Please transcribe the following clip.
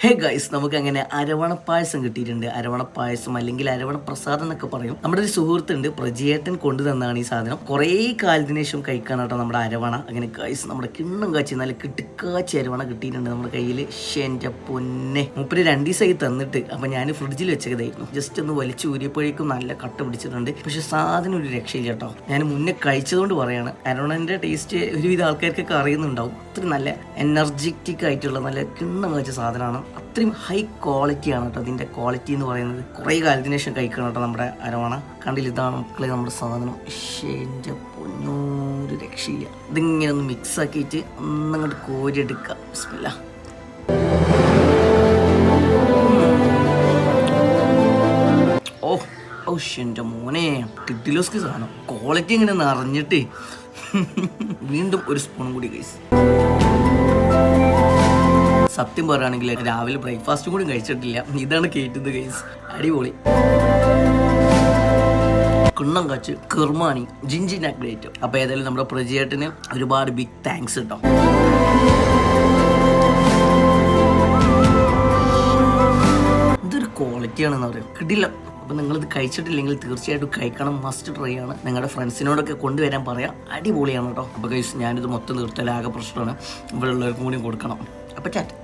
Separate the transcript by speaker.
Speaker 1: Hey guys, നമുക്ക് അങ്ങനെ അരവണ പായസം കിട്ടിയിട്ടുണ്ട്. അരവണ പായസം അല്ലെങ്കിൽ അരവണ പ്രസാദം എന്നൊക്കെ പറയും. നമ്മുടെ ഒരു സുഹൃത്തുണ്ട്, പ്രജിയേട്ടൻ കൊണ്ടു തന്നാണ് ഈ സാധനം. കുറേ കാലത്തിന് ശേഷം കഴിക്കാനാട്ടോ നമ്മുടെ അരവണ. അങ്ങനെ ഗൈസ്, നമ്മുടെ കിണ്ണം കാച്ചി നല്ല കിട്ടുക്കാച്ചി അരവണ കിട്ടിയിട്ടുണ്ട് നമ്മുടെ കയ്യിൽ. എൻ്റെ പൊന്നെ, മുപ്പര് 2 ദിവസമായി തന്നിട്ട്. അപ്പം ഞാൻ ഫ്രിഡ്ജിൽ വെച്ചതായിരുന്നു. ജസ്റ്റ് ഒന്ന് വലിച്ചു ഊരിയപ്പോഴേക്കും നല്ല കട്ട പിടിച്ചിട്ടുണ്ട്. പക്ഷെ സാധനം ഒരു രക്ഷയില്ല കേട്ടോ. ഞാൻ മുന്നേ കഴിച്ചതുകൊണ്ട് പറയാണ്. അരവണൻ്റെ ടേസ്റ്റ് ഒരുവിധ ആൾക്കാർക്കൊക്കെ അറിയുന്നുണ്ടാവും. അത്രയും നല്ല എനർജറ്റിക് ആയിട്ടുള്ള നല്ല കിണ്ണം കാച്ച സാധനമാണ്. അത്രയും ഹൈ ക്വാളിറ്റിയാണ് കേട്ടോ. ഇതിൻ്റെ ക്വാളിറ്റി എന്ന് പറയുന്നത് കുറേ കാലത്തിന് ശേഷം കഴിക്കണം കേട്ടോ നമ്മുടെ അരവണ. കണ്ടില്ല, ഇതാണ് മക്കളെ നമ്മുടെ സാധനം. എൻ്റെ പൊന്നൂര് രക്ഷയില്ല. ഇതിങ്ങനെ ഒന്ന് മിക്സ് ആക്കിയിട്ട് ഒന്നങ്ങോട്ട് കോരിയെടുക്കുക. ബിസ്മില്ലാ. എൻ്റെ മോനെ, കിട്ടിലോസ്കി സാധനം. ക്വാളിറ്റി ഇങ്ങനെ നിറഞ്ഞിട്ട് വീണ്ടും ഒരു സ്പൂണും കൂടി ഗൈസ്. സത്യം പറയുകയാണെങ്കിൽ രാവിലെ ബ്രേക്ക്ഫാസ്റ്റ് കൂടി കഴിച്ചിട്ടില്ല. ഇതാണ് കേട്ടത് ഗൈസ്. അടിപൊളി. കിണ്ണം കാച്ച്, കിർമാണി, ജിഞ്ചി നാഗ്ഗ്രേറ്റ്. അപ്പോൾ ഏതായാലും നമ്മുടെ പ്രജിയേട്ടന് ഒരുപാട് ബിഗ് താങ്ക്സ് കേട്ടോ. ഇതൊരു ക്വാളിറ്റിയാണെന്ന് പറയും, കിടില്ല. അപ്പോൾ നിങ്ങളിത് കഴിച്ചിട്ടില്ലെങ്കിൽ തീർച്ചയായിട്ടും കഴിക്കണം. മസ്റ്റ് ട്രൈ ആണ്. നിങ്ങളുടെ ഫ്രണ്ട്സിനോടൊക്കെ കൊണ്ടുവരാൻ പറയാം. അടിപൊളിയാണ് കേട്ടോ. അപ്പോൾ ഗൈസ്, ഞാനിത് മൊത്തം തീർത്താൽ ആകെ പ്രശ്നമാണ്. ഇവിടെ ഉള്ളവർക്കും കൂടി കൊടുക്കണം. അപ്പോൾ ചാറ്റ്.